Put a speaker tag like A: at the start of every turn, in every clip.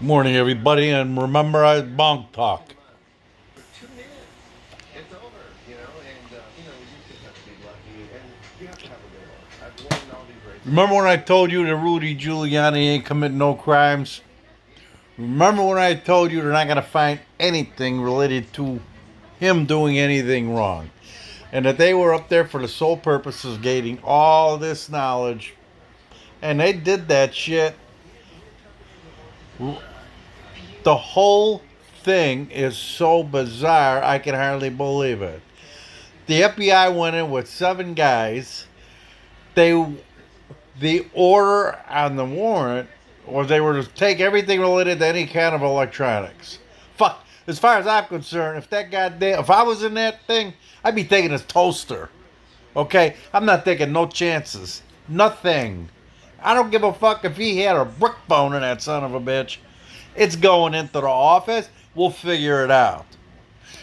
A: Morning, everybody, and remember I bonk talk. Remember when I told you that Rudy Giuliani ain't committing no crimes? Remember when I told you they're not going to find anything related to him doing anything wrong? And that they were up there for the sole purpose of gaining all this knowledge. And they did that shit. The whole thing is so bizarre, I can hardly believe it. The FBI went in with 7 guys. They the order on the warrant was they were to take everything related to any kind of electronics. Fuck, as far as I'm concerned, if I was in that thing, I'd be taking his toaster. Okay, I'm not taking no chances. Nothing. I don't give a fuck if he had a brick bone in that son of a bitch. It's going into the office. We'll figure it out.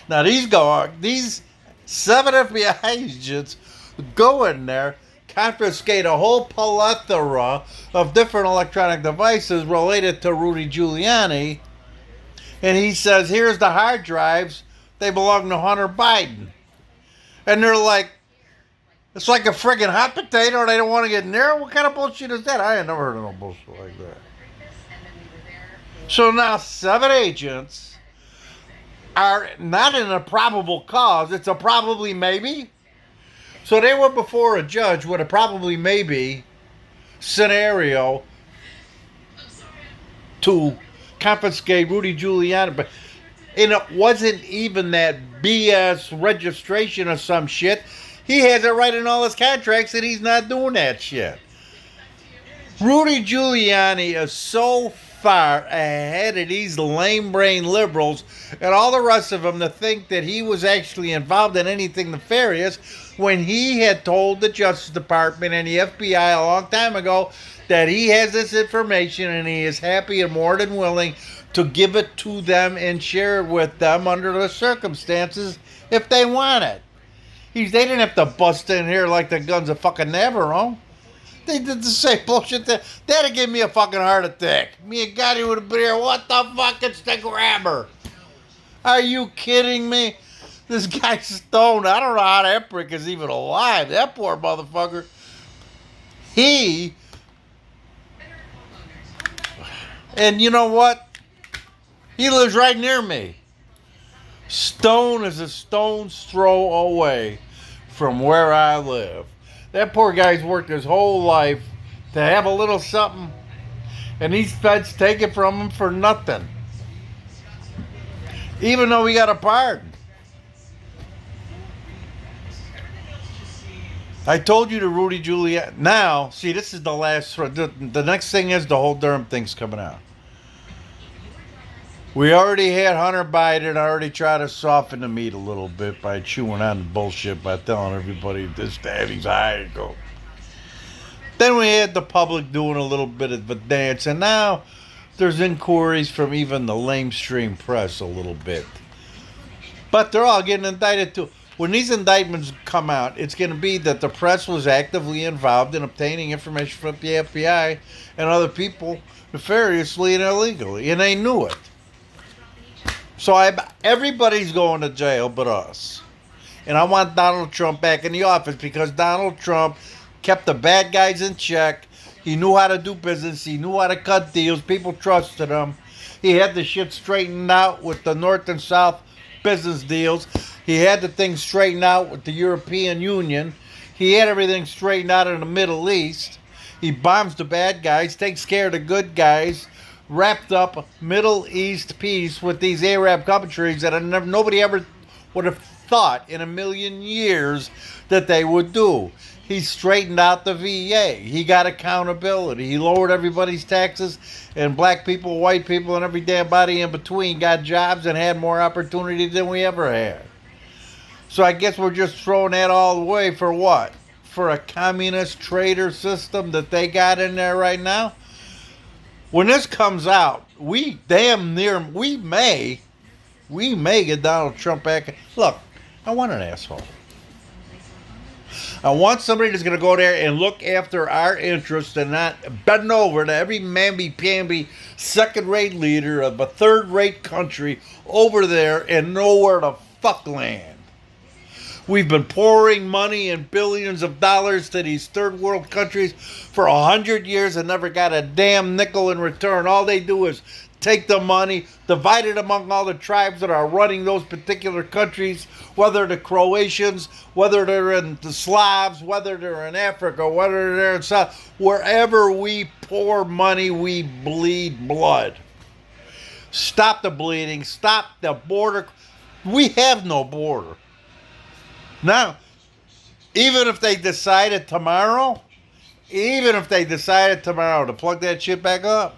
A: Now these 7 FBI agents go in there, confiscate a whole plethora of different electronic devices related to Rudy Giuliani, and he says, here's the hard drives, they belong to Hunter Biden. And they're like, it's like a friggin' hot potato, they don't want to get near it? What kind of bullshit is that? I ain't never heard of no bullshit like that. So now 7 agents are not in a probable cause, it's a probably maybe. So they were before a judge with a probably maybe scenario to confiscate Rudy Giuliani. And it wasn't even that BS registration or some shit. He has it right in all his contracts and he's not doing that shit. Rudy Giuliani is so far ahead of these lame brain liberals and all the rest of them to think that he was actually involved in anything nefarious when he had told the Justice Department and the FBI a long time ago that he has this information and he is happy and more than willing to give it to them and share it with them under the circumstances if they want it. They didn't have to bust in here like the guns of fucking Navarone. They did the same bullshit. That'd give me a fucking heart attack. Me and Gotti would have been here. What the fuck? It's the grabber. Are you kidding me? This guy's stoned. I don't know how that prick is even alive. That poor motherfucker. And you know what? He lives right near me. Stone is a stone's throw away from where I live. That poor guy's worked his whole life to have a little something, and these feds take it from him for nothing. Even though he got a pardon. I told you to Rudy Giuliani. Now, see, this is the last. The next thing is the whole Durham thing's coming out. We already had Hunter Biden already try to soften the meat a little bit by chewing on the bullshit by telling everybody this, that, he's high. Go. Then we had the public doing a little bit of a dance, and now there's inquiries from even the lamestream press a little bit. But they're all getting indicted too. When these indictments come out, it's going to be that the press was actively involved in obtaining information from the FBI and other people nefariously and illegally, and they knew it. So everybody's going to jail but us. And I want Donald Trump back in the office because Donald Trump kept the bad guys in check. He knew how to do business. He knew how to cut deals. People trusted him. He had the shit straightened out with the North and South business deals. He had the thing straightened out with the European Union. He had everything straightened out in the Middle East. He bombs the bad guys, takes care of the good guys. Wrapped up Middle East peace with these Arab countries that nobody ever would have thought in a million years that they would do. He straightened out the VA. He got accountability. He lowered everybody's taxes, and black people, white people, and every damn body in between got jobs and had more opportunity than we ever had. So I guess we're just throwing that all away for what? For a communist trader system that they got in there right now? When this comes out, we may get Donald Trump back. Look, I want an asshole. I want somebody that's going to go there and look after our interests and not bend over to every mamby-pamby second-rate leader of a third-rate country over there and know where to fuck land. We've been pouring money and billions of dollars to these third world countries for 100 years and never got a damn nickel in return. All they do is take the money, divide it among all the tribes that are running those particular countries, whether the Croatians, whether they're in the Slavs, whether they're in Africa, whether they're in South. Wherever we pour money, we bleed blood. Stop the bleeding. Stop the border. We have no border. Now, even if they decided tomorrow to plug that shit back up,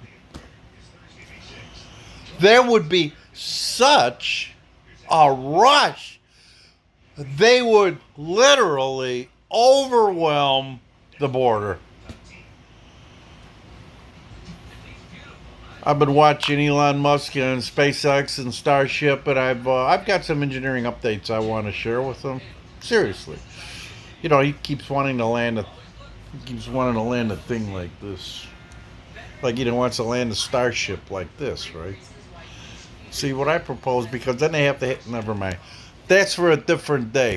A: there would be such a rush. They would literally overwhelm the border. I've been watching Elon Musk and SpaceX and Starship, and I've got some engineering updates I want to share with them. Seriously, you know, he keeps wanting to land a thing like this, like he wants to land a Starship like this, right? See what I propose, because then they have to hit. Never mind. That's for a different day.